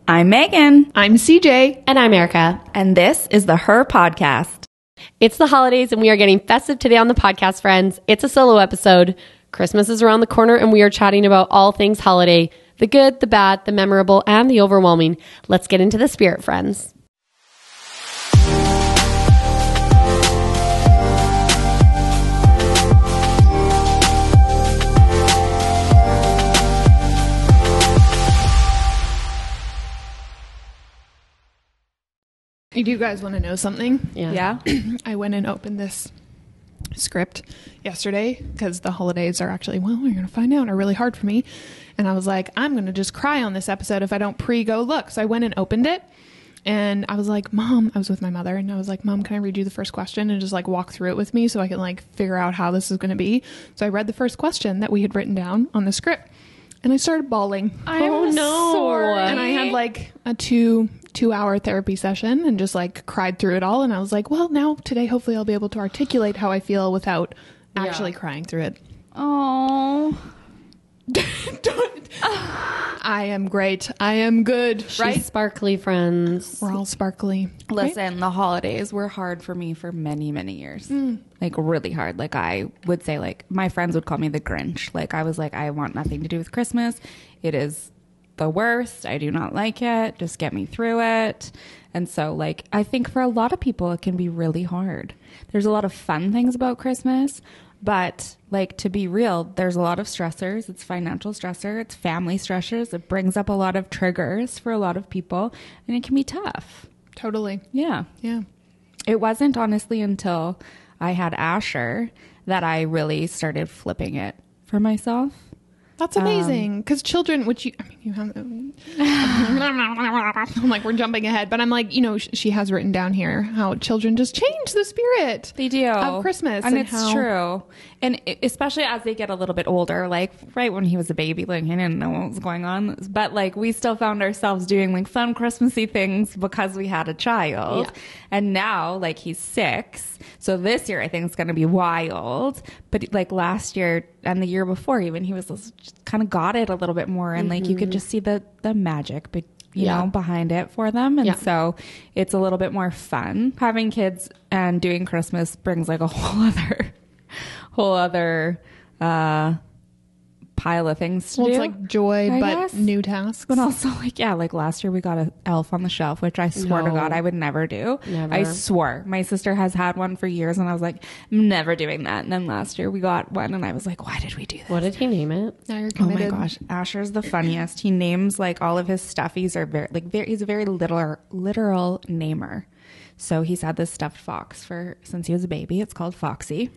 I'm Megan. I'm CJ. And I'm Erika. And this is the Her Podcast. It's the holidays and we are getting festive today on the podcast, friends. It's a solo episode. Christmas is around the corner and we are chatting about all things holiday. The good, the bad, the memorable, and the overwhelming. Let's get into the spirit, friends. Do you guys want to know something? Yeah. I went and opened this script yesterday because the holidays are actually, well, we're going to find out, are really hard for me. And I was like, I'm going to just cry on this episode if I don't go look. So I went and opened it and I was like, Mom, I was with my mother and I was like, Mom, can I read you the first question and just like walk through it with me so I can like figure out how this is going to be? So I read the first question that we had written down on the script and I started bawling. Oh no. Sorry. And I had like a two-hour therapy session and just like cried through it all. And I was like, well, now today, hopefully I'll be able to articulate how I feel without actually crying through it. Oh. I am great. I am good. Right? She's sparkly, friends. We're all sparkly. Listen, the holidays were hard for me for many, many years. Like really hard. Like I would say like my friends would call me the Grinch. Like I was like, I want nothing to do with Christmas. It is the worst. I do not like it. Just get me through it. And so like I think for a lot of people it can be really hard. There's a lot of fun things about Christmas, but like to be real, there's a lot of stressors. It's financial stressor, it's family stressors. It brings up a lot of triggers for a lot of people and it can be tough. Totally. Yeah. Yeah. It wasn't honestly until I had Asher that I really started flipping it for myself. That's amazing. Because children, which you have, I'm like, we're jumping ahead, but I'm like, she has written down here how children just change the spirit. They do. Of Christmas. And it's true. And especially as they get a little bit older, like right when he was a baby, like he didn't know what was going on. But like we still found ourselves doing like fun Christmassy things because we had a child. Yeah. And now like he's 6. So this year I think it's going to be wild. But like last year and the year before even, he was just kind of got it a little bit more. And like you could just see the magic, but you know, behind it for them. And so it's a little bit more fun. Having kids and doing Christmas brings like a whole other pile of things to do. It's like joy, I but guess. new tasks. But also like last year we got an elf on the shelf, which I swore to God I would never do. Never. I swore. My sister has had one for years and I was like, I'm never doing that. And then last year we got one and I was like, why did we do this? What did he name it? Now you're Oh committed. my gosh, Asher's the funniest. He names like all of his stuffies are he's a very literal namer. So he's had this stuffed fox since he was a baby. It's called Foxy.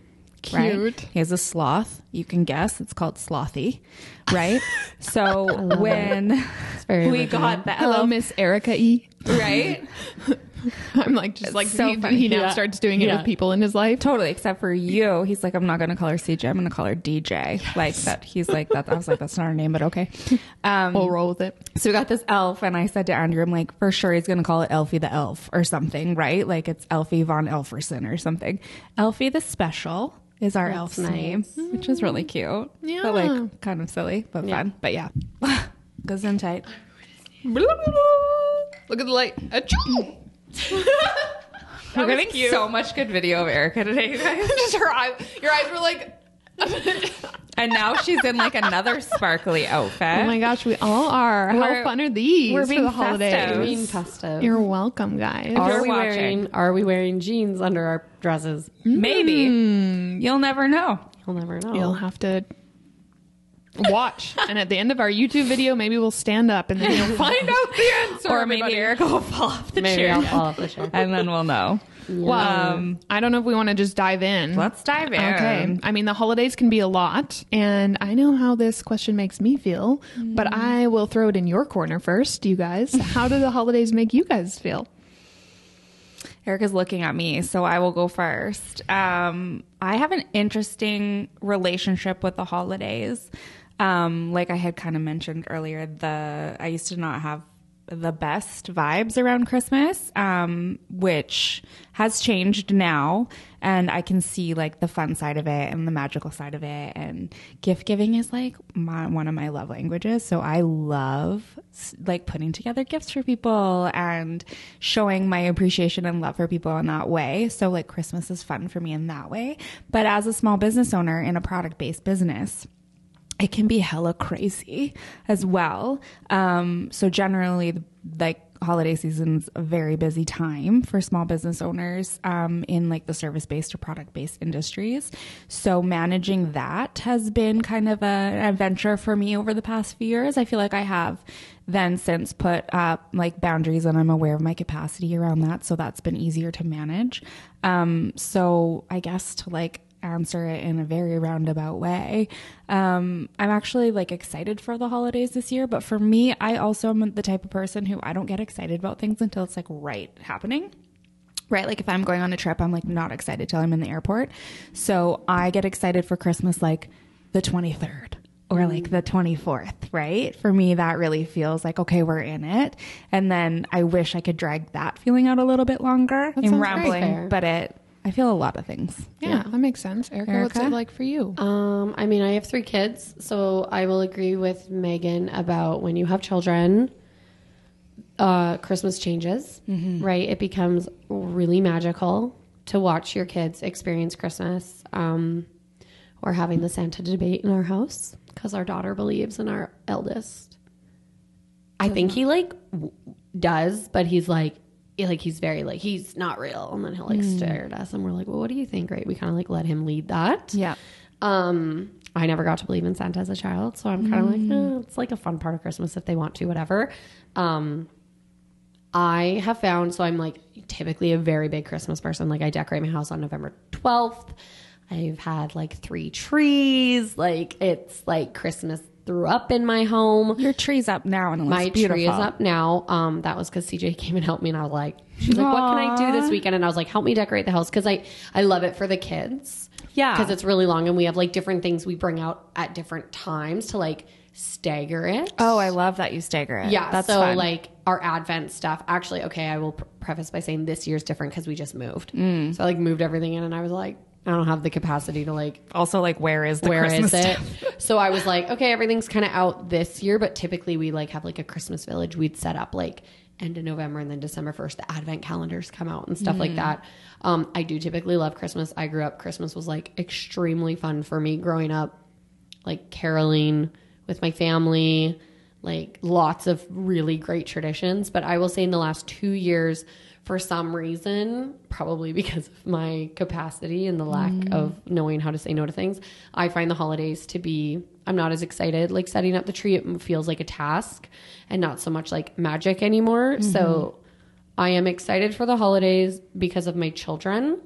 Cute. Right? He has a sloth. You can guess. It's called Slothy. Right? So when we got the Hello, elf, Miss Erika E. right? I'm like, just like so funny. he now starts doing it with people in his life. Totally, except for you. He's like, I'm not going to call her CJ. I'm going to call her DJ. Yes. Like that. He's like that. I was like, that's not her name, but okay. We'll roll with it. So we got this elf, and I said to Andrew, I'm like, for sure he's going to call it Elfie the Elf or something, right? Like it's Elfie von Elferson or something. Elfie the Special is our elf's name, which is really cute. Yeah. But like kind of silly, but fun. But yeah. Goes in tight. Look at the light. Achoo! We're getting so much good video of Erika today, you guys. Just her eyes. Your eyes were like. And now she's in like another sparkly outfit. Oh my gosh, we all are. How fun are these? We're being for the holidays? festive. Being festive. You're welcome, guys. Are we wearing jeans under our dresses? Maybe. You'll never know. You'll never know. You'll have to watch, and at the end of our YouTube video, maybe we'll stand up and then you'll find out the answer. Or maybe Erika will fall off the Maybe chair. I'll fall off the chair. And then we'll know. Well, I don't know if we want to just dive in. Let's dive in. Okay. I mean, the holidays can be a lot, and I know how this question makes me feel, but I will throw it in your corner first, you guys. How do the holidays make you guys feel? Erika's looking at me, so I will go first. I have an interesting relationship with the holidays. Like I had kind of mentioned earlier, I used to not have the best vibes around Christmas, which has changed now. And I can see like the fun side of it and the magical side of it. And gift giving is like one of my love languages. So I love like putting together gifts for people and showing my appreciation and love for people in that way. So like Christmas is fun for me in that way. But as a small business owner in a product-based business, it can be hella crazy as well. So generally, like holiday season's a very busy time for small business owners in like the service-based or product-based industries. So managing that has been kind of an adventure for me over the past few years. I feel like I have then since put up like boundaries and I'm aware of my capacity around that. So that's been easier to manage. So I guess to like answer it in a very roundabout way, I'm actually like excited for the holidays this year, but for me, I also am the type of person who I don't get excited about things until it's like right happening. Right? Like if I'm going on a trip, I'm like not excited till I'm in the airport. So I get excited for Christmas like the 23rd or like the 24th, right? For me, that really feels like, okay, we're in it. And then I wish I could drag that feeling out a little bit longer. I'm rambling, but I feel a lot of things. Yeah, that makes sense. Erika, what's it like for you? I mean, I have 3 kids, so I will agree with Megan about when you have children, Christmas changes, right? It becomes really magical to watch your kids experience Christmas. We're having the Santa debate in our house because our daughter believes in our eldest. I think he like does, but he's like he's very like he's not real, and then he'll like stare at us and we're like, well, what do you think? Right? We kind of like let him lead that. Yeah. I never got to believe in Santa as a child, so I'm kind of like, it's like a fun part of Christmas if they want to, whatever. I have found, so I'm like typically a very big Christmas person. Like I decorate my house on November 12th. I've had like 3 trees. Like it's like Christmas threw up in my home. Your tree's up now and it looks my beautiful. Tree is up now. That was because CJ came and helped me, and I was like, she's like, what can I do this weekend? And I was like, help me decorate the house, because I love it for the kids. Yeah, because it's really long, and we have like different things we bring out at different times to like stagger it. Oh, I love that you stagger it. Yeah, that's so fun. like our Advent stuff. Actually, okay, I will preface by saying this year's different because we just moved. So I like moved everything in, and I was like, I don't have the capacity to like. Also, like, where is Christmas it? stuff? So I was like, okay, everything's kind of out this year, but typically we like have like a Christmas village. We'd set up like end of November, and then December 1st, the Advent calendars come out and stuff like that. I do typically love Christmas. I grew up, Christmas was like extremely fun for me growing up, like caroling with my family, like lots of really great traditions. But I will say in the last 2 years, for some reason, probably because of my capacity and the lack of knowing how to say no to things, I find the holidays to be, I'm not as excited. Like setting up the tree, it feels like a task and not so much like magic anymore. So I am excited for the holidays because of my children,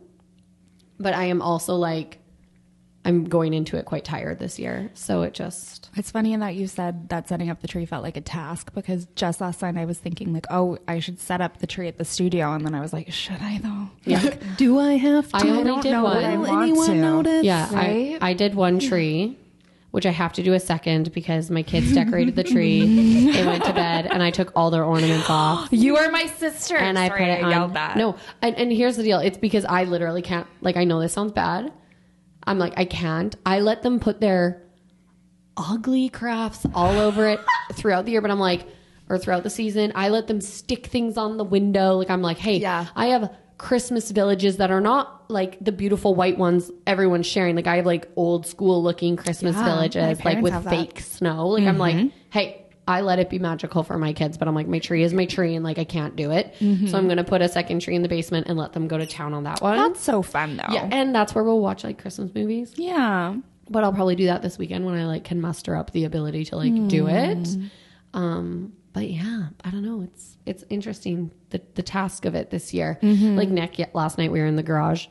but I am also like, I'm going into it quite tired this year. So it just... It's funny in that you said that setting up the tree felt like a task, because just last night I was thinking like, oh, I should set up the tree at the studio. And then I was like, should I though? Yeah. Like, do I have to? I only did one. I Will want anyone to. notice? Yeah, Right? I did one tree, which I have to do a second because my kids decorated the tree. They went to bed and I took all their ornaments off. You are my sister. And I Sorry, put it on. yelled that. No, and here's the deal. It's because I literally can't, like, I know this sounds bad. I'm like, I can't. I let them put their ugly crafts all over it throughout the year, but I'm like, or throughout the season, I let them stick things on the window. Like, I'm like, hey, Yeah. I have Christmas villages that are not like the beautiful white ones everyone's sharing. Like, I have like old school looking Christmas Yeah, villages, my like parents with have that. fake snow. Like, I'm like, hey, I let it be magical for my kids, but I'm like, my tree is my tree, and like, I can't do it. So I'm going to put a second tree in the basement and let them go to town on that one. That's so fun though. Yeah, and that's where we'll watch like Christmas movies. Yeah. But I'll probably do that this weekend when I like can muster up the ability to like do it. But yeah, I don't know. It's interesting the task of it this year. Like Nick, last night we were in the garage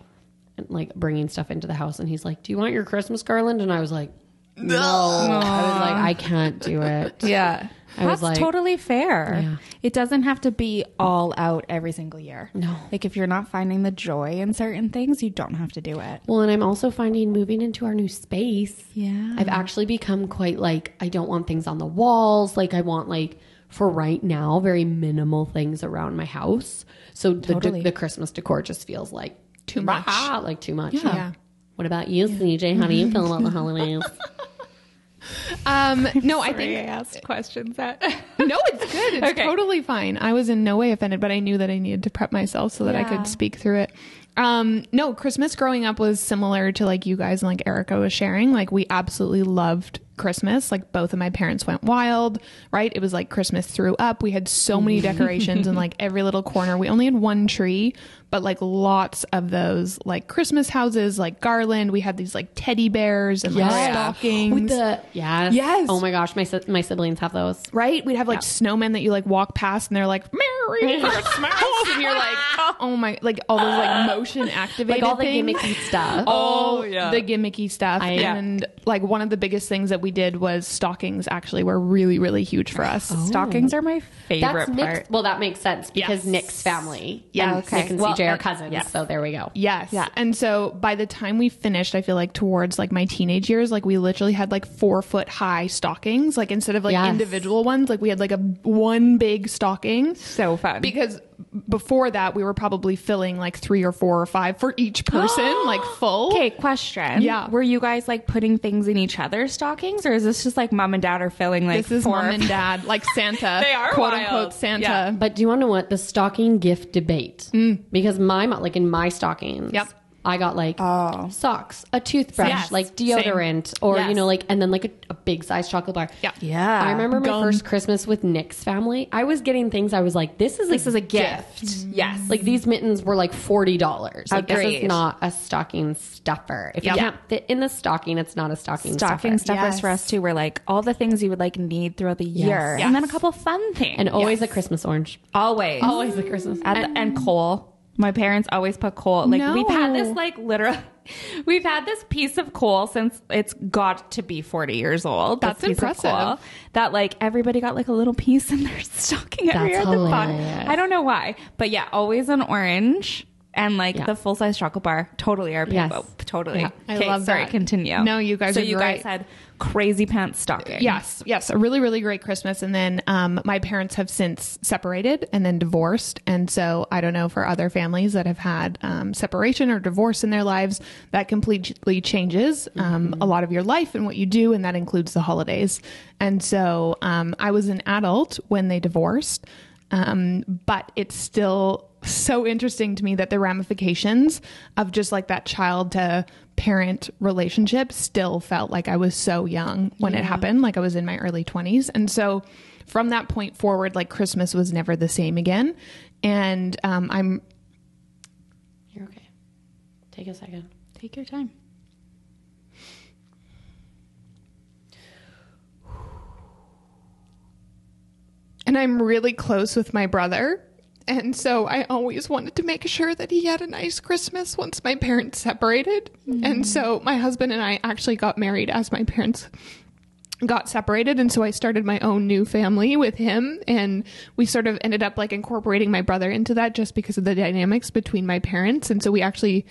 and like bringing stuff into the house, and he's like, "Do you want your Christmas garland?" And I was like, "No." I was like, "I can't do it." Yeah. I was That's like- totally fair. Yeah. It doesn't have to be all out every single year. No. Like if you're not finding the joy in certain things, you don't have to do it. Well, and I'm also finding moving into our new space. Yeah. I've actually become quite like, I don't want things on the walls. Like I want like for right now, very minimal things around my house. So the Christmas decor just feels like too much. Like too much. Yeah. What about you, CJ? How do you feel about the holidays? No, I I think asked questions that. no, it's good. It's totally fine. I was in no way offended, but I knew that I needed to prep myself so that I could speak through it. No, Christmas growing up was similar to like you guys and like Erika was sharing. Like we absolutely loved Christmas. Like both of my parents went wild, right? It was like Christmas threw up. We had so many decorations in like every little corner. We only had one tree, but like lots of those like Christmas houses, like garland. We had these like teddy bears and like stockings. With the Yes. Oh my gosh, my siblings have those. Right? We'd have like snowmen that you like walk past and they're like, Merry Christmas. And you're like, oh my, like all those like motion activated Like all the things. gimmicky stuff. Oh, yeah. The gimmicky stuff. And like one of the biggest things that we did was stockings actually were really, really huge for us. Stockings are my favorite That's part. Nick's, well, that makes sense because Nick's family. Yeah, And okay. Nick and CJ are cousins. So there we go. Yes. Yeah. And so by the time we finished, I feel like towards like my teenage years, like we literally had like 4-foot high stockings. Like instead of like individual ones, like we had like one big stocking. So fun. Because before that, we were probably filling like 3 or 4 or 5 for each person, like full. Okay, question. Yeah. Were you guys like putting things in each other's stockings, or is this just like mom and dad are filling like This is 4 mom and dad, like Santa. They are quote wild. unquote Santa. Yeah. But do you want to know what the stocking gift debate? Because my mom, like in my stockings, I got like socks, a toothbrush, Yes. like deodorant, or you know, like, and then like a big size chocolate bar. Yeah. I remember my first Christmas with Nick's family. I was getting things. I was like, this is a gift. Yes. Like these mittens were like $40. Like this Agreed. is not a stocking stuffer. If you can't fit in the stocking, it's not a stocking Stocking stuffer. stuffers for us too were like all the things you would like need throughout the year, and then a couple fun things, And always a Christmas orange. always Always a Christmas. and coal. My parents always put coal. Like we've had this like literal. We've had this piece of coal since it's got to be 40 years old. That's this piece of impressive. coal, that like everybody got like a little piece in their stocking every year at the bottom. hilarious. I don't know why, but yeah, always an orange and like the full size chocolate bar. Totally our Yes. totally. Yeah. I Okay, love sorry, that. continue. No, you guys So are you great. guys had crazy pants stocking. Yes, a really, really great Christmas. And then my parents have since separated and then divorced. And so I don't know for other families that have had separation or divorce in their lives, that completely changes a lot of your life and what you do. And that includes the holidays. And so I was an adult when they divorced, but it's still so interesting to me that the ramifications of just like that child to parent relationship still felt like I was so young when it happened, like I was in my early 20s. And so from that point forward, like Christmas was never the same again. And You're okay. Take a second. Take your time. I'm really close with my brother. And so I always wanted to make sure that he had a nice Christmas once my parents separated. And so my husband and I actually got married as my parents got separated. And so I started my own new family with him. And we sort of ended up like incorporating my brother into that just because of the dynamics between my parents. And so we actually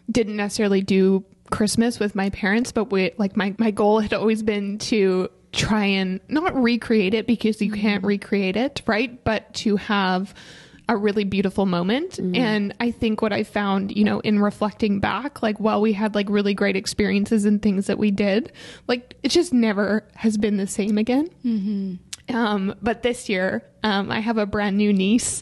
didn't necessarily do Christmas with my parents, but we like my goal had always been to try and not recreate it because you can't recreate it, right? But to have a really beautiful moment. And I think what I found, you know, in reflecting back, like while we had like really great experiences and things that we did, like it just never has been the same again. But this year, I have a brand new niece.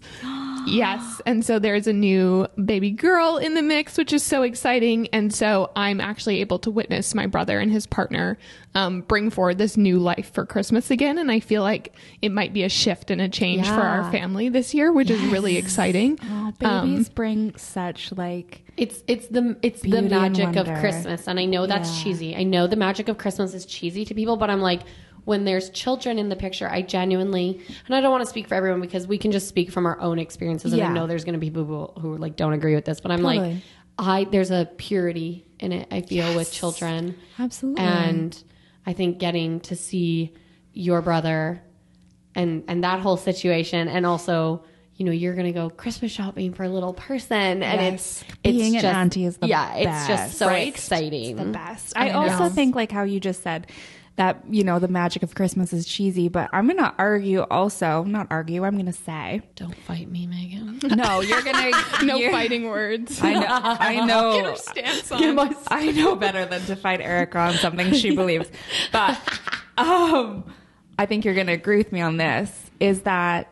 Yes. And so there's a new baby girl in the mix, which is so exciting. And so I'm actually able to witness my brother and his partner bring forward this new life for Christmas again. And I feel like it might be a shift and a change for our family this year, which is really exciting. Oh, babies bring such like It's the Beauty and magic of wonder. Christmas, and I know that's cheesy. I know the magic of Christmas is cheesy to people, but I'm like, when there's children in the picture, I genuinely, and I don't want to speak for everyone because we can just speak from our own experiences, and I know there's going to be people who like don't agree with this, but I'm like, there's a purity in it. I feel with children, absolutely, and I think getting to see your brother and that whole situation, and also, you know, you're gonna go Christmas shopping for a little person, and it's being just, an auntie is the it's just best, so right? exciting. the best. I also think like how you just said, that, you know, the magic of Christmas is cheesy, but I'm going to argue also, not argue, I'm going to say. Don't fight me, Megan. No, you're going to. No fighting words. I know. Get her stance on. I know better than to fight Erika on something she believes. But I think you're going to agree with me on this, is that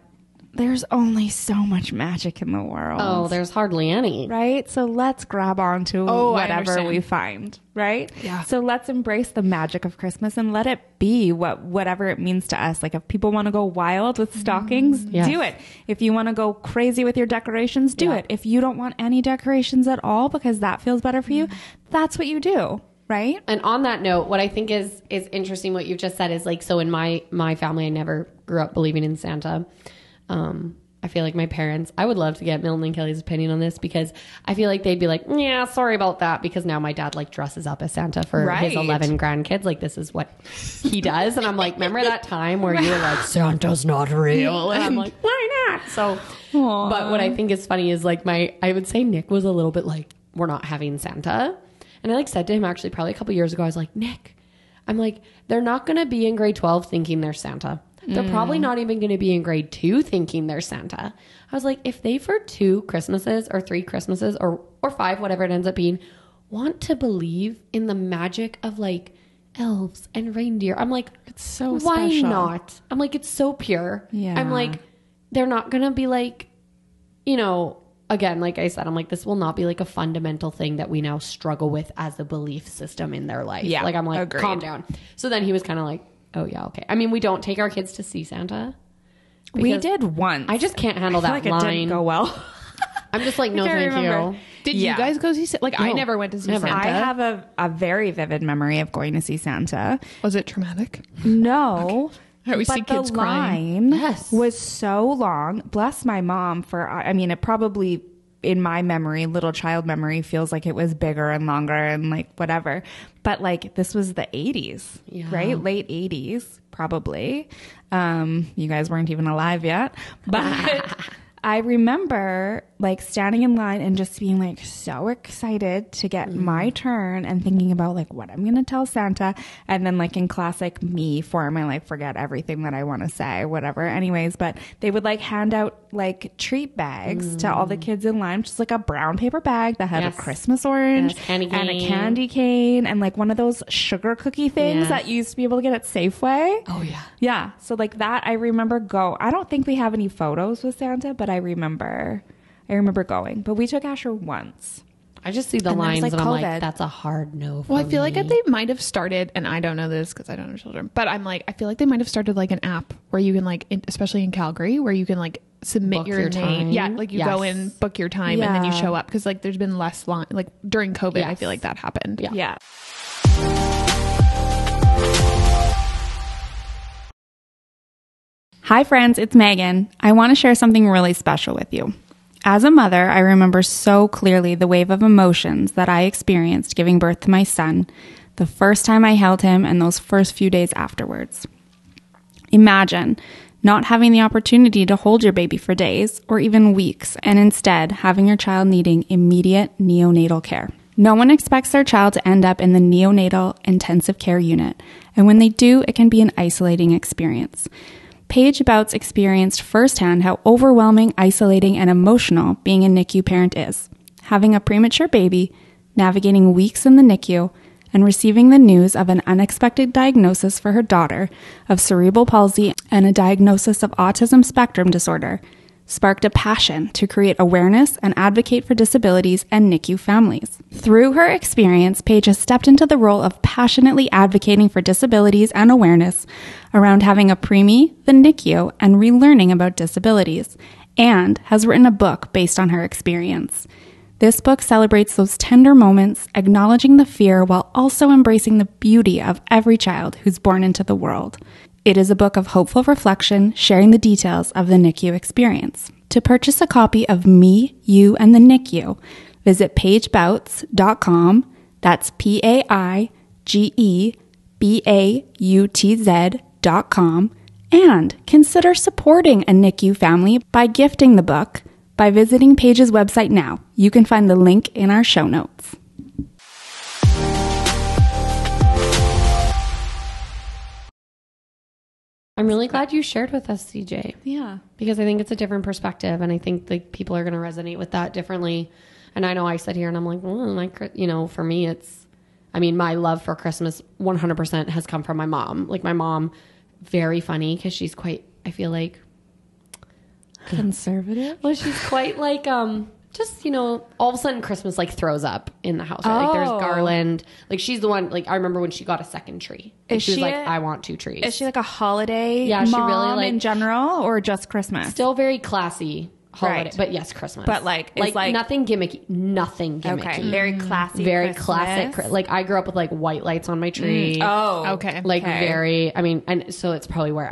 there's only so much magic in the world. Oh, there's hardly any. Right? So let's grab onto whatever we find, right? Yeah. So let's embrace the magic of Christmas and let it be whatever it means to us. Like if people want to go wild with stockings, do it. If you want to go crazy with your decorations, do it. If you don't want any decorations at all because that feels better for you, that's what you do. Right. And on that note, what I think is interesting, what you've just said is like, so in my family, I never grew up believing in Santa. I feel like my parents, I would love to get Milton and Kelly's opinion on this, because I feel like they'd be like, yeah, sorry about that. Because now my dad like dresses up as Santa for his 11 grandkids. Like this is what he does. And I'm like, remember that time where you were like, Santa's not real? And I'm like, why not? So, but what I think is funny is like I would say Nick was a little bit like, we're not having Santa. And I like said to him actually probably a couple years ago, I was like, Nick, I'm like, they're not going to be in grade 12 thinking they're Santa. They're probably not even going to be in grade 2 thinking they're Santa. I was like, if they for 2 Christmases or 3 Christmases or 5, whatever it ends up being, want to believe in the magic of like elves and reindeer, I'm like, it's so why special. not? I'm like, it's so pure. Yeah. I'm like, they're not going to be like, you know, again, like I said, I'm like, this will not be like a fundamental thing that we now struggle with as a belief system in their life. Yeah, like, I'm like, agreed. calm down. So then he was kind of like, oh yeah, okay. I mean, we don't take our kids to see Santa. We did once. I just can't handle that like line. It didn't go well. I'm just like, no, can't thank remember. you. Did you guys go see Santa? Like, I No, never went to see never. Santa. I have a very vivid memory of going to see Santa. Was it traumatic? No. I always see But kids the crying. line Yes. was so long. Bless my mom for, I mean, it probably, in my memory, little child memory, feels like it was bigger and longer and like whatever. But like this was the 80s, right? Late 80s, probably. You guys weren't even alive yet. But I remember like standing in line and just being like so excited to get my turn and thinking about like what I'm going to tell Santa. And then like in classic me form, I like forget everything that I want to say, whatever. Anyways, but they would like hand out like treat bags to all the kids in line, just like a brown paper bag that had a Christmas orange and a candy cane and like one of those sugar cookie things that you used to be able to get at Safeway. Oh yeah. Yeah. So like that, I remember I don't think we have any photos with Santa, but I remember going. But we took Asher once. I just see the And that was, lines like, and I'm COVID. like, that's a hard no for Well, I feel like me. they might have started, and I don't know this because I don't have children, but I'm like, I feel like they might have started like an app where you can like, especially in Calgary, where you can like submit Book your your name. time. Yeah, like you go in, book your time, and then you Yeah. show up, because like there's been less line. Like during COVID, I Yes. feel like that happened. Yeah. Yeah. Hi, friends. It's Megan. I want to share something really special with you. As a mother, I remember so clearly the wave of emotions that I experienced giving birth to my son, the first time I held him, and those first few days afterwards. Imagine not having the opportunity to hold your baby for days or even weeks, and instead having your child needing immediate neonatal care. No one expects their child to end up in the neonatal intensive care unit, and when they do, it can be an isolating experience. Paige Bouts experienced firsthand how overwhelming, isolating, and emotional being a NICU parent is. Having a premature baby, navigating weeks in the NICU, and receiving the news of an unexpected diagnosis for her daughter of cerebral palsy and a diagnosis of autism spectrum disorder sparked a passion to create awareness and advocate for disabilities and NICU families. Through her experience, Paige has stepped into the role of passionately advocating for disabilities and awareness around having a preemie, the NICU, and relearning about disabilities, and has written a book based on her experience. This book celebrates those tender moments, acknowledging the fear while also embracing the beauty of every child who's born into the world. It is a book of hopeful reflection, sharing the details of the NICU experience. To purchase a copy of Me, You, and the NICU, visit paigebouts.com. That's PAIGEBAUTZ.com. And consider supporting a NICU family by gifting the book by visiting Paige's website now. You can find the link in our show notes. I'm really glad you shared with us, CJ. Yeah. Because I think it's a different perspective, and I think like people are going to resonate with that differently. And I know I sit here and I'm like, well, for me, it's, I mean, my love for Christmas 100% has come from my mom. Like my mom, very funny because she's quite, I feel like, conservative. well, she's quite like, just, all of a sudden Christmas like throws up in the house. Right? Like there's garland. Like she's the one, like I remember when she got a second tree. She was like, I want 2 trees. Is she like a holiday Yeah, she mom really like in general or just Christmas? still very classy holiday, Right. but yes, Christmas. But like nothing gimmicky. Nothing gimmicky. Okay, very classy. Very Christmas. classic. Like I grew up with like white lights on my tree. Oh, Okay. Like very, I mean, and so it's probably where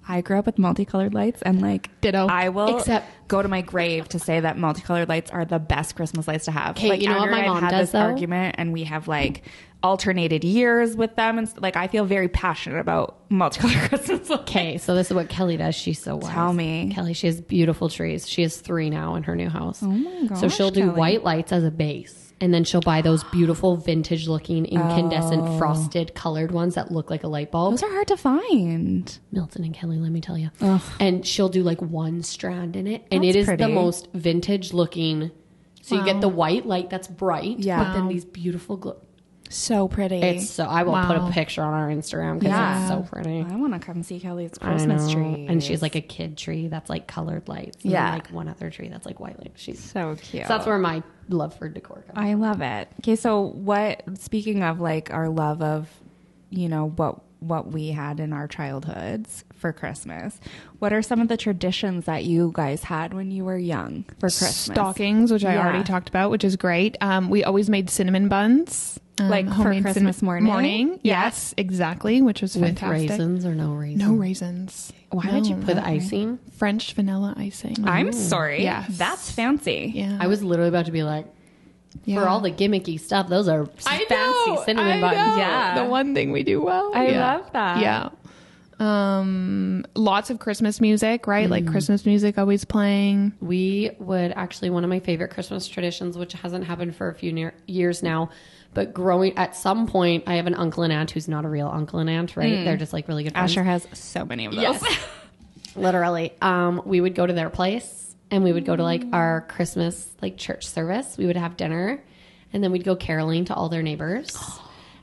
I grew up with multicolored lights and like Ditto. I will Except- go to my grave to say that multicolored lights are the best Christmas lights to have. Okay, like, you know what Andrew my and I mom had does, this though? argument, and we have like alternated years with them, and like I feel very passionate about multicolored Christmas lights. Okay, so this is what Kelly does. She's so wise. Tell me. Kelly, she has beautiful trees. She has 3 now in her new house. Oh my gosh, So she'll do Kelly. white lights as a base. And then she'll buy those beautiful vintage looking incandescent frosted colored ones that look like a light bulb. Those are hard to find. Milton and Kelly, let me tell you. Ugh. And she'll do like 1 strand in it. And That's it is pretty. the most vintage looking. So you get the white light that's bright. Yeah. But then these beautiful So pretty. It's so, I will put Wow. a picture on our Instagram because Yeah. it's so pretty. I want to come see Kelly's I Christmas know. tree. And she's like a kid tree that's like colored lights. And Yeah. then like one other tree that's like white lights. She's so cute. So that's where my love for decor comes. I love it. Okay, so speaking of like our love of, what we had in our childhoods for Christmas, what are some of the traditions that you guys had when you were young for Christmas? Stockings, which I Yeah. already talked about, which is great. We always made cinnamon buns. Like for homemade Christmas morning? Yes, exactly, which was With fantastic. raisins or no raisins? No raisins. Why did you No. With icing? French vanilla icing. I'm sorry. Yes. That's fancy. Yeah. I was literally about to be like, Yeah. for all the gimmicky stuff, those are I fancy know, cinnamon I buns. know. Yeah. The one thing we do well. I Yeah. love that. Yeah. Lots of Christmas music, right? Like Christmas music always playing. We would actually, one of my favorite Christmas traditions, which hasn't happened for a few years now, but growing at some point, I have an uncle and aunt who's not a real uncle and aunt, right? They're just like really good friends. Asher has so many of those. Yes. Literally. We would go to their place and we would go to like our Christmas like church service. We would have dinner and then we'd go caroling to all their neighbors.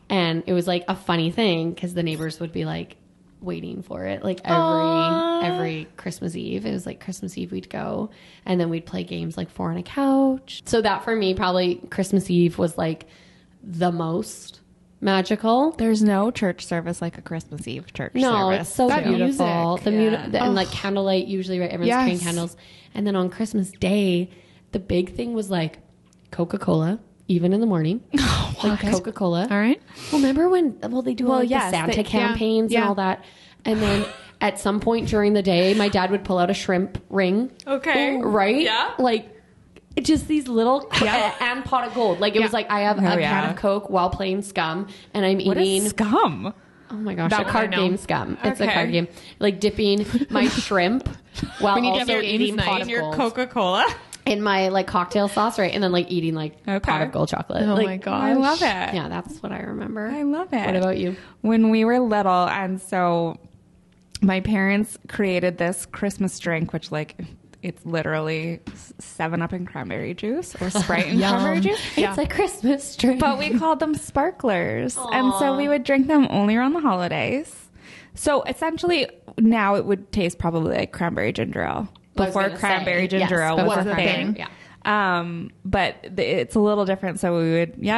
And it was like a funny thing because the neighbors would be like waiting for it like every Christmas Eve. It was like Christmas Eve we'd go and then we'd play games like 4 on a couch. So that for me probably Christmas Eve was like the most magical. There's no church service like a Christmas Eve church No, service. it's so That beautiful. music. The and like candlelight usually, right? Everyone's Yes. carrying candles. And then on Christmas Day, the big thing was like Coca-Cola, even in the morning. Like Coca-Cola. All right. Well, remember when, they do all like yes, the Santa they- campaigns yeah. and all that. And then at some point during the day, my dad would pull out a shrimp ring. Okay. Right? Yeah. Like, just these little and pot of gold. Like it was like I have a can of Coke while playing Scum, and I'm What eating is scum? Oh my gosh, That a one card I know. game Scum. It's a Okay. card game. Like dipping my shrimp while We need to have also your eating games pot night. of Your gold. Coca-Cola. In my like cocktail sauce, right? And then like eating like Okay. pot of gold chocolate. Oh like, my gosh. I love it. Yeah, that's what I remember. I love it. What about you? When we were little, and so my parents created this Christmas drink, which like it's literally 7-Up and cranberry juice or Sprite and cranberry juice. It's a Christmas drink. But we called them sparklers. And so we would drink them only around the holidays. So essentially now it would taste probably like cranberry ginger ale. I was Before gonna cranberry say, ginger yes, ale that was was a the thing. thing. Yeah. But it's a little different. So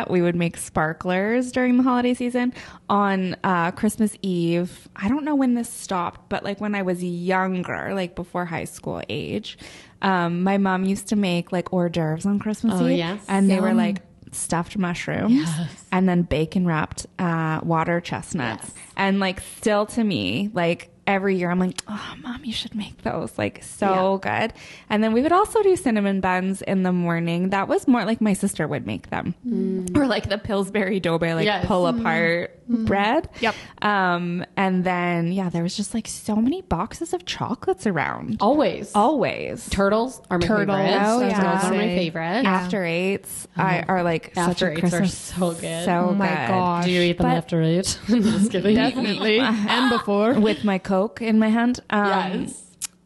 we would make sparklers during the holiday season on Christmas Eve. I don't know when this stopped, but like when I was younger, like before high school age, my mom used to make like hors d'oeuvres on Christmas Oh, Eve. yes. And they were Yum. like stuffed mushrooms and then bacon wrapped water chestnuts. And like still to me, like every year I'm like, oh, Mom, you should make those. Like so good. And then we would also do cinnamon buns in the morning. That was more like my sister would make them. Or like the Pillsbury Doughboy, like Yes. pull apart bread. Yep. And then, there was just like so many boxes of chocolates around. Always. Always. Are my Turtles, favorite. Oh, Turtles yeah. are my favorite. After eights are like such After a eights are Christmas. so good. So Oh my good. gosh. Do you eat them But- after eight? Just kidding. Definitely. And before. With my Coke in my hand. Yes.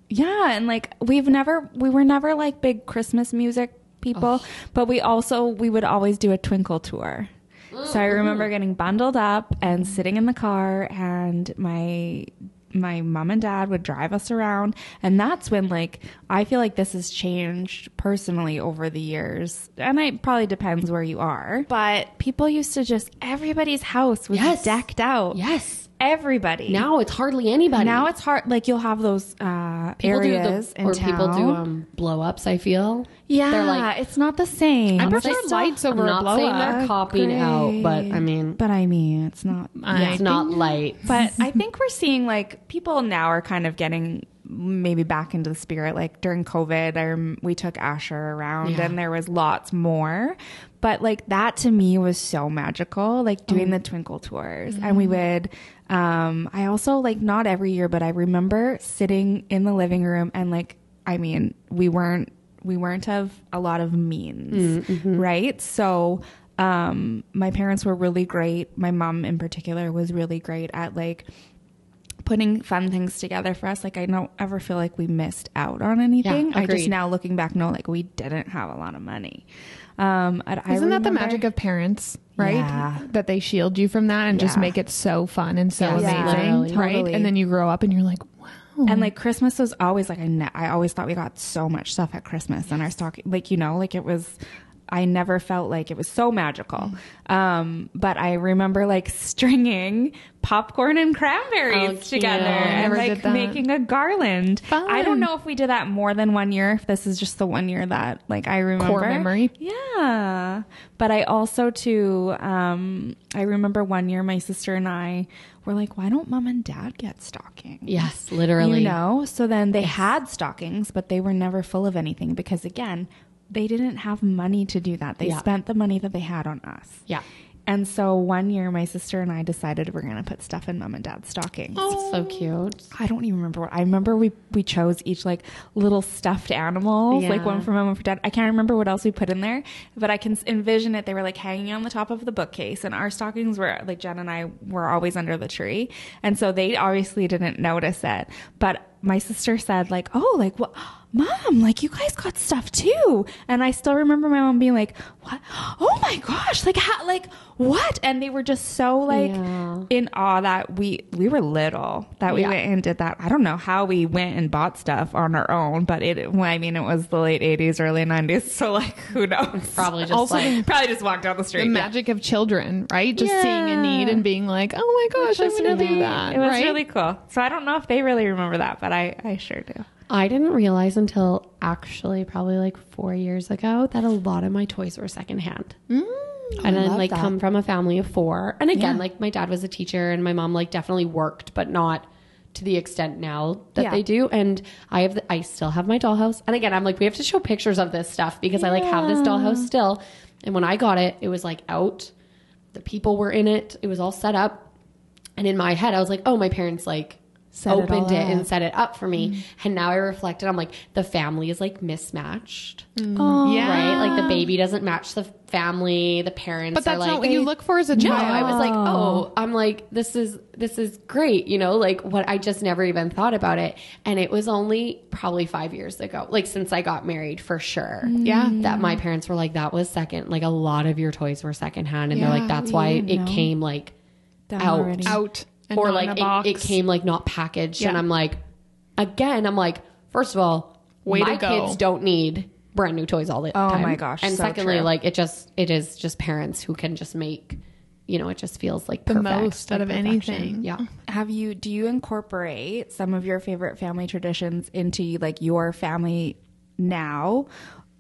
Yeah, and like we were never like big Christmas music people, but we would always do a Twinkle tour. So I remember getting bundled up and sitting in the car, and my mom and dad would drive us around. And that's when, like, I feel like this has changed personally over the years. And it probably depends where you are. But people used to just, everybody's house was decked out. Yes. Everybody. Now it's hardly anybody. Now it's hard. Like, you'll have those areas in town. People do blow ups, I feel. Yeah, they're like, it's not the same. I prefer lights over a I'm not blow saying up. they're copying out, but I mean, it's not. it's not lights. But I think we're seeing like people now are kind of getting maybe back into the spirit. Like during COVID, we took Asher around and there was lots more. But like that to me was so magical, like doing the Twinkle tours. And we would, I also like not every year, but I remember sitting in the living room and like, I mean, we weren't of a lot of means, right? So, my parents were really great. My mom in particular was really great at like putting fun things together for us. Like I don't ever feel like we missed out on anything. Yeah, I just now looking back know like we didn't have a lot of money. Isn't that the magic of parents, right? Yeah. That they shield you from that and just make it so fun and so amazing, literally. right? Totally. And then you grow up and you're like, wow. And like Christmas was always like I always thought we got so much stuff at Christmas and our stocking, like, you know, like it was, I never felt like it was so magical. But I remember like stringing popcorn and cranberries together and like making a garland. Fun. I don't know if we did that more than one year, if this is just the one year that like I remember. Core memory. Yeah. But I also too, I remember one year my sister and I were like, why don't mom and dad get stockings? Yes, literally. You know? So then they had stockings, but they were never full of anything because again, they didn't have money to do that. They spent the money that they had on us. Yeah. And so one year my sister and I decided we're going to put stuff in mom and dad's stockings. Oh, so cute. I don't even remember what. I remember we chose each like little stuffed animals, like one for mom and for dad. I can't remember what else we put in there, but I can envision it. They were like hanging on the top of the bookcase, and our stockings were like Jen and I were always under the tree. And so they obviously didn't notice it. But my sister said like, oh, like what? Mom, like you guys got stuff too. And I still remember my mom being like, what? Oh my gosh, like how, like what? And they were just so like in awe that we were little, that we went and did that. I don't know how we went and bought stuff on our own, but it was the late 80s, early 90s. So like, who knows? Probably just Also, probably just walked down the street. The magic of children, right? Just seeing a need and being like, oh my gosh, I'm going to do that. It was right? really cool. So I don't know if they really remember that, but I sure do. I didn't realize until actually probably like 4 years ago that a lot of my toys were secondhand. And then like come from a family of 4. And again, like my dad was a teacher and my mom like definitely worked, but not to the extent now that they do. And I still have my dollhouse. And again, I'm like, we have to show pictures of this stuff because I like have this dollhouse still. And when I got it, it was like out. The people were in it. It was all set up. And in my head, I was like, oh, my parents like opened it and set it up for me. And now I reflected, I'm like, the family is like mismatched. Right? Like the baby doesn't match the family, the parents But that's are like, not what you look for as a no, child. I was like, oh, I'm like, this is great, you know, like what I just never even thought about it. And it was only probably 5 years ago, like since I got married for sure. That my parents were like, that was second, like a lot of your toys were secondhand. And they're like, that's why it came like out. Or like it came like not packaged. And I'm like, again, I'm like, first of all, my kids don't need brand new toys all the time. Oh my gosh. And so secondly, true. like it is just parents who can just make, you know, it just feels like the perfect, most out of anything. Yeah. Do you incorporate some of your favorite family traditions into like your family now?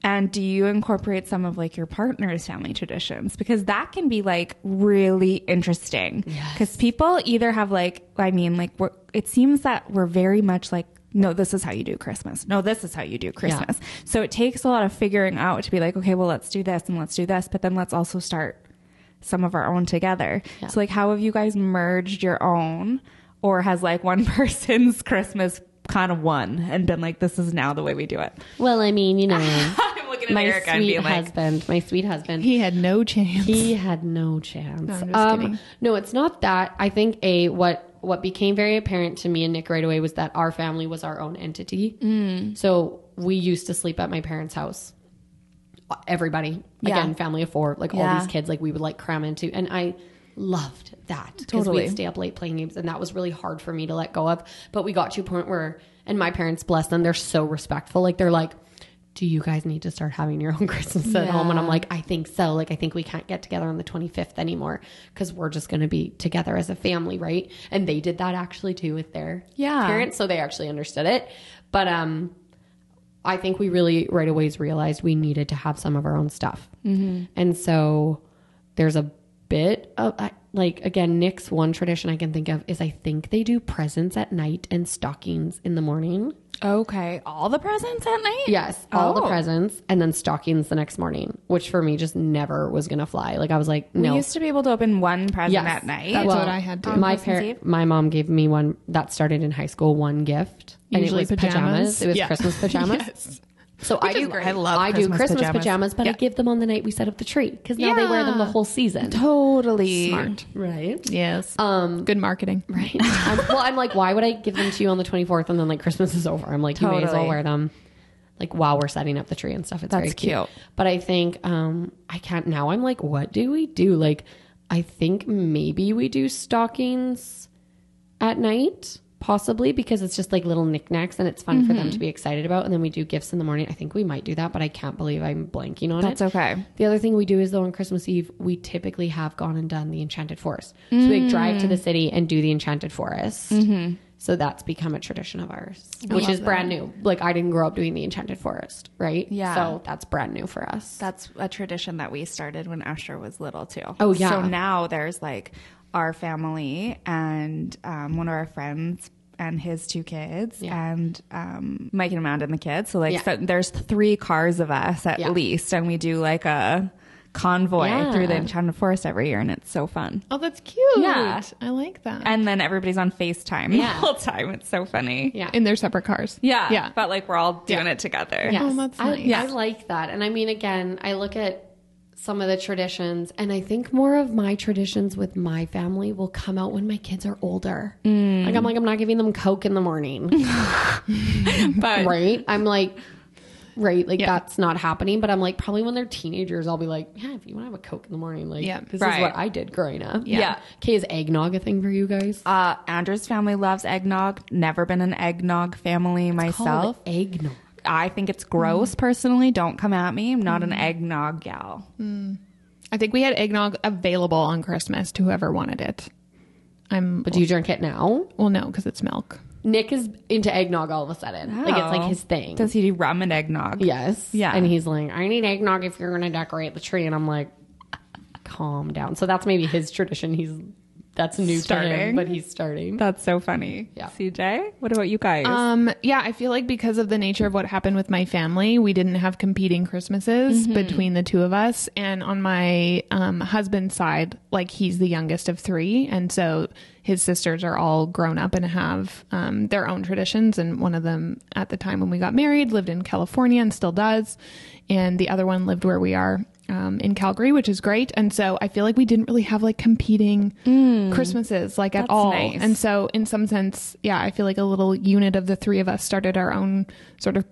And do you incorporate some of like your partner's family traditions? Because that can be like really interesting. Because people either have like, I mean, like it seems that we're very much like, no, this is how you do Christmas. No, this is how you do Christmas. So it takes a lot of figuring out to be like, okay, well, let's do this and let's do this. But then let's also start some of our own together. So like, how have you guys merged your own? Or has like one person's Christmas kind of won and been like, this is now the way we do it? Well, I mean, you know, I'm looking at Erika and being like, my sweet husband. He had no chance. He had no chance. No, I'm just kidding. No, it's not that. I think what what became very apparent to me and Nick right away was that our family was our own entity. So we used to sleep at my parents' house. Everybody, again, family of 4, like all these kids, like we would like cram into, and I loved that because we'd stay up late playing games, and that was really hard for me to let go of. But we got to a point where, and my parents, bless them, they're so respectful. Like they're like, do you guys need to start having your own Christmas at home? And I'm like, I think so. Like, I think we can't get together on the 25th anymore because we're just going to be together as a family, right? And they did that actually too with their parents, so they actually understood it. But I think we really right away realized we needed to have some of our own stuff. And so there's a bit of like, again, Nick's one tradition I can think of is I think they do presents at night and stockings in the morning. Okay. All the presents at night? Yes. All the presents and then stockings the next morning, which for me just never was going to fly. Like I was like, no. We used to be able to open one present at night. That's what I had to. My mom gave me one that started in high school, one gift. Usually and it was pajamas. It was Christmas pajamas. Yes. So I do Christmas pajamas, but I give them on the night we set up the tree because now they wear them the whole season. Totally. Smart. Right. Yes. Good marketing. Right. I'm like, why would I give them to you on the 24th and then like Christmas is over? I'm like, you may as well wear them like while we're setting up the tree and stuff. It's very cute. But I think I can't now. I'm like, what do we do? Like, I think maybe we do stockings at night. Possibly because it's just like little knickknacks and it's fun for them to be excited about. And then we do gifts in the morning. I think we might do that, but I can't believe I'm blanking on it. That's okay. The other thing we do is though on Christmas Eve, we typically have gone and done the Enchanted Forest. So we drive to the city and do the Enchanted Forest. So that's become a tradition of ours, which is brand new. Like I didn't grow up doing the Enchanted Forest, right? Yeah. So that's brand new for us. That's a tradition that we started when Usher was little too. Oh yeah. So now there's like our family and one of our friends and his 2 kids and Mike and Amanda and the kids. So like so there's 3 cars of us at least, and we do like a convoy through the Enchanted Forest every year, and it's so fun. Oh, that's cute. Yeah. I like that. And then everybody's on FaceTime the whole time. It's so funny. Yeah. In their separate cars. Yeah. But like we're all doing it together. Yes. Oh, that's nice. I like that. And I mean, again, I look at some of the traditions and I think more of my traditions with my family will come out when my kids are older. Like I'm not giving them Coke in the morning. But right? I'm like, right, like that's not happening. But I'm like, probably when they're teenagers, I'll be like, yeah, if you want to have a Coke in the morning, like this is what I did growing up. Yeah. Okay, is eggnog a thing for you guys? Andrew's family loves eggnog. Never been an eggnog family myself. Called eggnog. I think it's gross personally. Don't come at me. I'm not an eggnog gal. I think we had eggnog available on Christmas to whoever wanted it. But do you drink it now? Well, no, because it's milk. Nick is into eggnog all of a sudden. Like it's like his thing. Does he do rum and eggnog? Yes. Yeah. And he's like, I need eggnog if you're going to decorate the tree. And I'm like, calm down. So that's maybe his tradition. That's new to him, but he's starting. That's so funny. Yeah. CJ, what about you guys? Yeah, I feel like because of the nature of what happened with my family, we didn't have competing Christmases between the 2 of us. And on my husband's side, like he's the youngest of 3. And so his sisters are all grown up and have their own traditions. And one of them at the time when we got married lived in California and still does. And the other one lived where we are in Calgary, which is great. And so I feel like we didn't really have like competing Christmases like at all. Nice. And so in some sense, yeah, I feel like a little unit of the 3 of us started our own sort of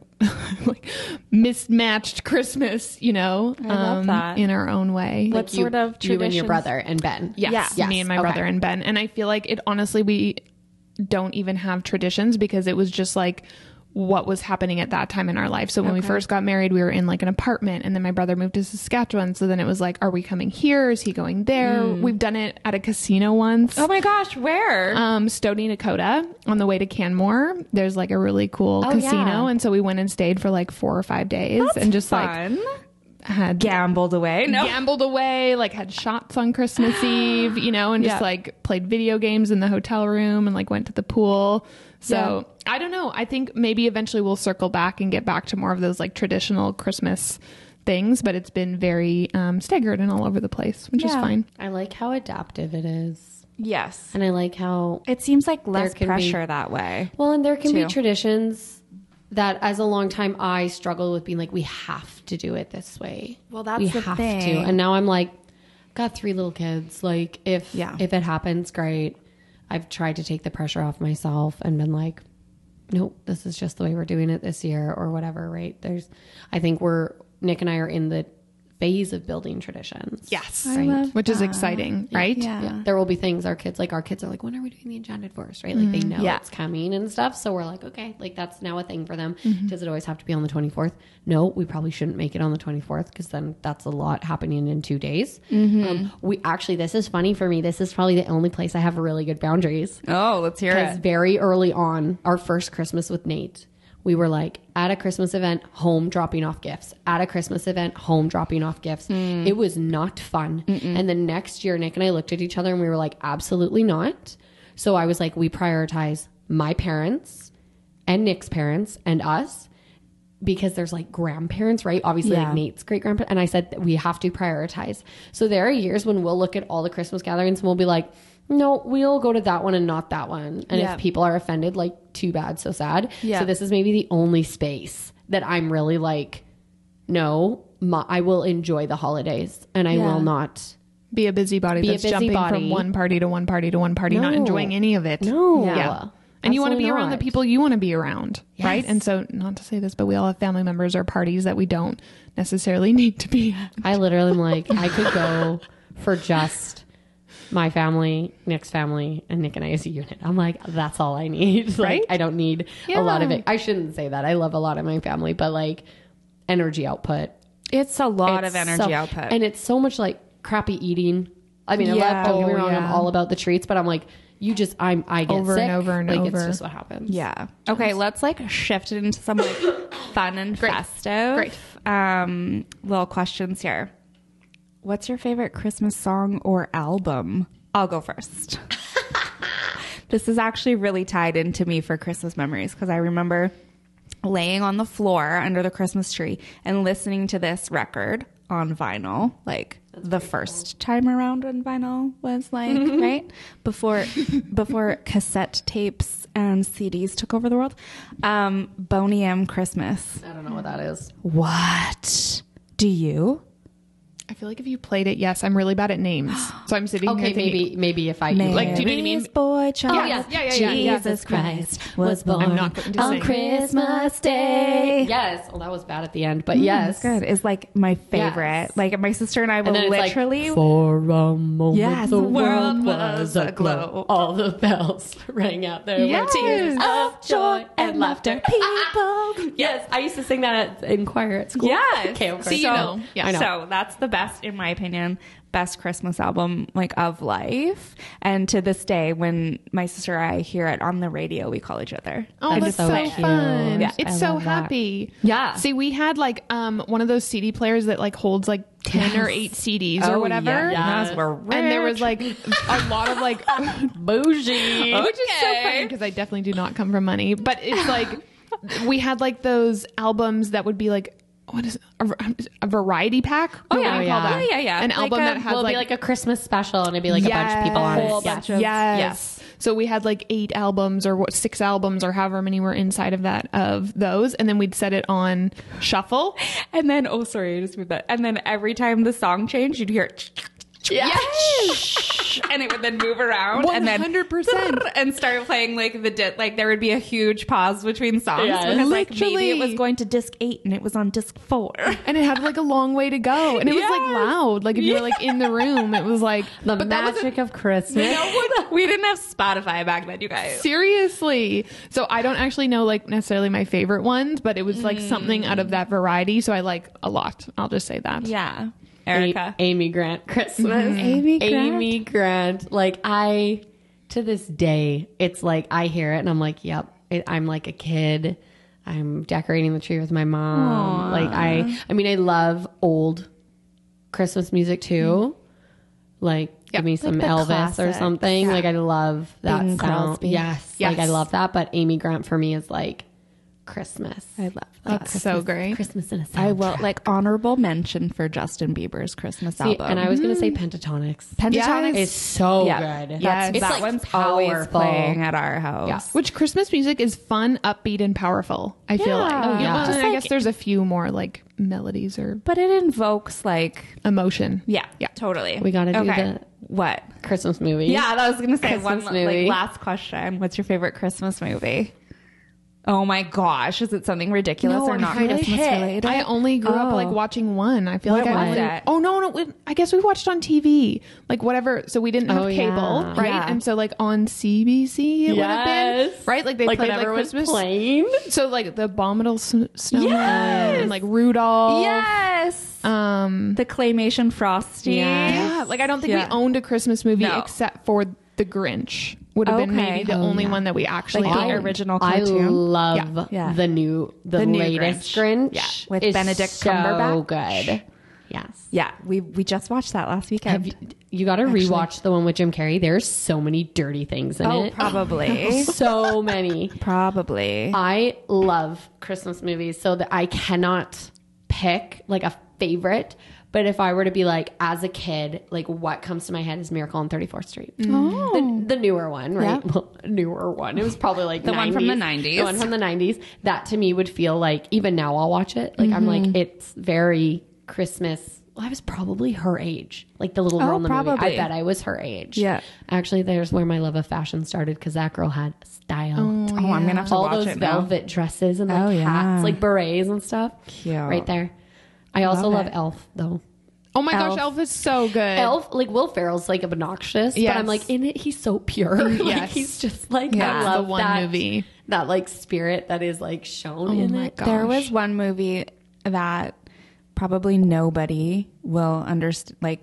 like mismatched Christmas, you know, I love that. in our own way. What sort of traditions? You and your brother and Ben. Yes, me and my brother and Ben. And I feel like it honestly, we don't even have traditions because it was just like what was happening at that time in our life. So when we first got married, we were in like an apartment, and then my brother moved to Saskatchewan. So then it was like, are we coming here? Is he going there? We've done it at a casino once. Oh my gosh, where? Stony, Dakota, on the way to Canmore. There's like a really cool casino. And so we went and stayed for like 4 or 5 days. That's and just fun. Like had gambled away. Like had shots on Christmas Eve, you know, and just like played video games in the hotel room and like went to the pool. So I don't know. I think maybe eventually we'll circle back and get back to more of those like traditional Christmas things, but it's been very staggered and all over the place, which is fine. I like how adaptive it is. Yes. And I like how it seems like less pressure that way. Well, and there can be traditions that as a long time I struggled with being like, we have to do it this way. Well, that's we the have thing. to. And now I'm like, got 3 little kids. Like if it happens, great. I've tried to take the pressure off myself and been like, nope, this is just the way we're doing it this year or whatever, right? I think Nick and I are in the phase of building traditions. Yes. love Which is that. exciting, right? Yeah. There will be things our kids are like, when are we doing the Enchanted Forest, right? Like they know it's coming and stuff. So we're like, okay, like that's now a thing for them. Does it always have to be on the 24th? No, we probably shouldn't make it on the 24th because then that's a lot happening in 2 days. We actually, this is funny for me. This is probably the only place I have really good boundaries. Oh, let's hear Because it. very early on, our first Christmas with Nate, we were like at a Christmas event, home dropping off gifts. At a Christmas event, home dropping off gifts. It was not fun. And then next year, Nick and I looked at each other and we were like, absolutely not. So I was like, we prioritize my parents and Nick's parents and us because there's like grandparents, right? Obviously like Nate's great grandparents. And I said that we have to prioritize. So there are years when we'll look at all the Christmas gatherings and we'll be like, no, we'll go to that one and not that one. And if people are offended, like, too bad, so sad. So this is maybe the only space that I'm really like, no, I will enjoy the holidays and I will not Be a busybody Be a that's jumping busybody. from one party to one party to one party, not enjoying any of it. No. Yeah. And you want to be around the people you want to be around, right? Yes. And so, not to say this, but we all have family members or parties that we don't necessarily need to be at. I literally am like, I could go for just my family, Nick's family, and Nick and I as a unit. I'm like, that's all I need. Right? Like, I don't need a lot of it. I shouldn't say that. I love a lot of my family, but like energy output. It's a lot of It's energy output. And it's so much like crappy eating. I mean, I love, don't get me wrong, I'm all about the treats, but I'm like, I get Over sick. and over and like, over. It's just what happens. Yeah. Okay, let's like shift it into some like fun and festive. Great. Little questions here. What's your favorite Christmas song or album? I'll go first. This is actually really tied into me for Christmas memories because I remember laying on the floor under the Christmas tree and listening to this record on vinyl, like the first time around when vinyl was like, right? Before cassette tapes and CDs took over the world. Boney M. Christmas. I don't know what that is. What? Do you? I feel like if you played it, yes, I'm really bad at names. So I'm sitting here Okay, thinking, maybe if I Like, do you know what I mean? Mary's boy child, yeah. Jesus Christ was born I'm not going to on sing. Christmas Day. Yes. Well, that was bad at the end, but yes. Good. It's like my favorite. Yes. Like my sister and I will And then it's literally. like, for a moment, Yes, the the world world was aglow. All the bells rang out. There Yes. were tears of joy and laughter. People. Yes, I used to sing that in choir at school. Yes. Okay, of course. See, you know. I know. So that's the best, in my opinion, best Christmas album like of life. And to this day, when my sister and I hear it on the radio, we call each other. oh, And that's it's so cute. fun. Yeah, It's I so love that. happy. Yeah. See, we had like one of those CD players that like holds like 10 or 8 CDs or Oh, whatever. yeah. Yes. We're And there was like a lot of like, Bougie. which is so funny because I definitely do not come from money, but it's like, we had like those albums that would be like, what is it? A variety pack? Oh, What yeah. would you call Yeah. that? Yeah. An Like album a- that had Will like, be like a Christmas special, and it'd be like a bunch of people on Whole it. bunch Yes. of- yes. So we had like 8 albums or 6 albums or however many were inside of that, of those. And then we'd set it on shuffle. And then, oh, sorry, I just moved that. And then every time the song changed, you'd hear, Yes. and it would then move around, and then 100%. and start playing like like there would be a huge pause between songs Yes. because like maybe Literally. it was going to disc 8 and it was on disc 4. And it had like a long way to go. And it was like Yes. loud. Like if you were like in the room, it was like, The but that was magic of Christmas. We didn't have Spotify back then, you guys. seriously. So I don't actually know like necessarily my favorite ones, but it was like something out of that variety. So I like a lot. I'll just say that. Yeah, Erika. Amy Grant Christmas. Amy Grant. Amy Grant. Like to this day, it's like I hear it and I'm like, yep, I'm like a kid. I'm decorating the tree with my mom. Aww. Like I mean, I love old Christmas music too. Like give me some the Elvis or classics. something. Yeah. Like I love that Bing sound. Crosby. Yes. Yes. Like I love that. But Amy Grant for me is like Christmas. I love that. That's so great. Christmas in a soundtrack. I will like honorable mention for Justin Bieber's Christmas See, album. and I was going to say Pentatonics. Pentatonic It's so good. Yes. It's that like one's always powerful. playing at our house. Yeah. Which Christmas music is fun, upbeat, and powerful. I feel like. Yeah. Yeah. Just I like- guess there's a few more like melodies or But it invokes like emotion. yeah, Yeah. totally. We got to do Okay. the What? Christmas movie. Yeah, I was gonna say Christmas one movie. last question. What's your favorite Christmas movie? Oh my gosh, is it something ridiculous or not really Christmas related? I only grew up like watching one. I feel What like I was only, it? Oh no, I guess we watched on TV, like whatever. So we didn't have Oh, cable, yeah. right? Yeah. And so like on CBC, it would have been Yes. right. Like they played like whenever it was Christmas. playing. So like the Abominable Snowman Yes. and like Rudolph. Yes. The claymation Frosty. Yeah, like I don't think Yeah. we owned a Christmas movie No. except for The Grinch. Would have been Okay. maybe the Oh, only yeah. one that we actually Like the owned. original I cartoon. love Yeah. the new latest Grinch. Yeah, with is Benedict so Cumberbatch. good. Yes. Yeah, we just watched that last weekend. Have you got to rewatch the one with Jim Carrey? There's so many dirty things in it. Probably. So many. Probably. I love Christmas movies so that I cannot pick like a favorite. But if I were to be like, as a kid, like what comes to my head is Miracle on 34th Street. Oh. The newer one, right? Well, newer one. It was probably like The 90s. one from the 90s. The one from the 90s. That to me would feel like, even now I'll watch it. Like I'm like, it's very Christmas. Well, I was probably her age. Like the little girl in the movie. probably. I bet I was her age. Yeah. Actually, there's where my love of fashion started because that girl had style. Oh, I'm gonna have to All watch those it now. velvet dresses and Oh, like yeah. hats, like berets and stuff. Cute. Right there. I also Love love it. Elf though. Oh my Elf. gosh, Elf is so good. Elf, like Will Ferrell's like obnoxious, Yes. but I'm like in it. He's so pure. Like Yes. he's just like Yeah, I it's love the one that movie. that like spirit that is like shown in my it. God. There Gosh. was one movie that probably nobody will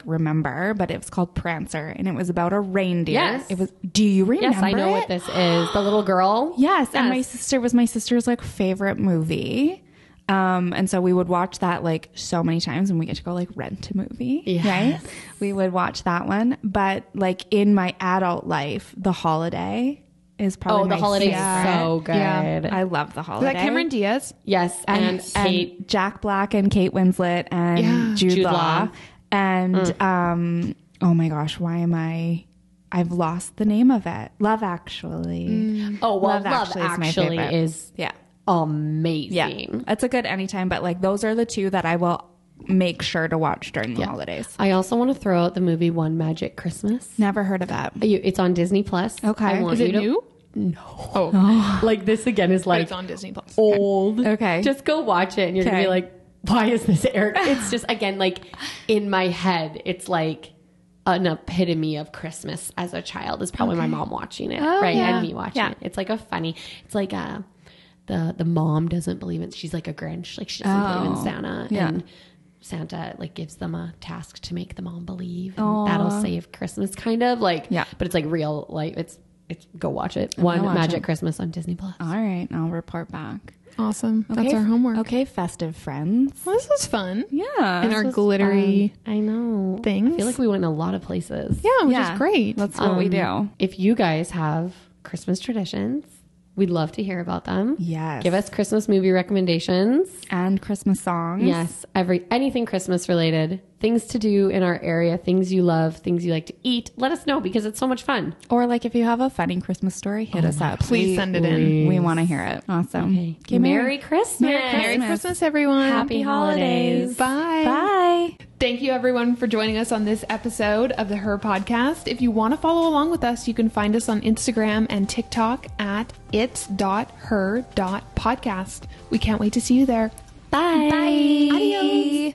remember, but it was called Prancer, and it was about a reindeer. Yes. It was. Do you remember? Yes, I know what it? this is. The little girl. Yes, and my sister's like favorite movie. And so we would watch that like so many times, and we get to go like rent a movie, Yes. right? We would watch that one. But like in my adult life, The Holiday is probably The my Holiday is favorite. so good. Yeah. I love The Is Holiday. that Cameron Diaz? Yes, and Kate. and Jack Black and Kate Winslet and Yeah. Jude Jude Law. Law. And oh my gosh, I've lost the name of it. Love Actually. Oh well, Love Love Actually is my Actually favorite. is Yeah. amazing. That's a good anytime, but like those are the two that I will make sure to watch during the holidays. I also want to throw out the movie One Magic Christmas. Never heard of that. It's on Disney Plus. Okay. I want Is it you to- new? No. Oh, Like this again is but like it's on Disney Plus. old. Okay. Just go watch it and you're gonna Okay. be like, why is this Eric? It's just again like in my head, it's like an epitome of Christmas as a child is probably my mom watching it. Right. yeah. And me watching it. It's like it's like the mom doesn't believe in she's like a Grinch. Like she doesn't believe in Santa. Yeah. And Santa like gives them a task to make the mom believe and that'll save Christmas kind of like but it's like real like it's go watch it. One watch Magic it. Christmas on Disney Plus. All right, I'll report back. Awesome. Okay, That's our homework. Okay, festive friends. Well, this was fun. Yeah. And our glittery I know. things. I feel like we went in a lot of places. Yeah, which is great. That's what we do. If you guys have Christmas traditions, we'd love to hear about them. Yes. Give us Christmas movie recommendations. And Christmas songs. Yes. Anything Christmas related. Things to do in our area, things you love, things you like to eat. Let us know because it's so much fun. Or like if you have a funny Christmas story, hit us up. Please send it in. We want to hear it. Awesome. Okay. Merry Christmas. Merry Christmas, everyone. Happy holidays. Bye. Bye. Thank you, everyone, for joining us on this episode of the Her Podcast. If you want to follow along with us, you can find us on Instagram and TikTok at its.her.podcast. We can't wait to see you there. Bye. Bye. Adios.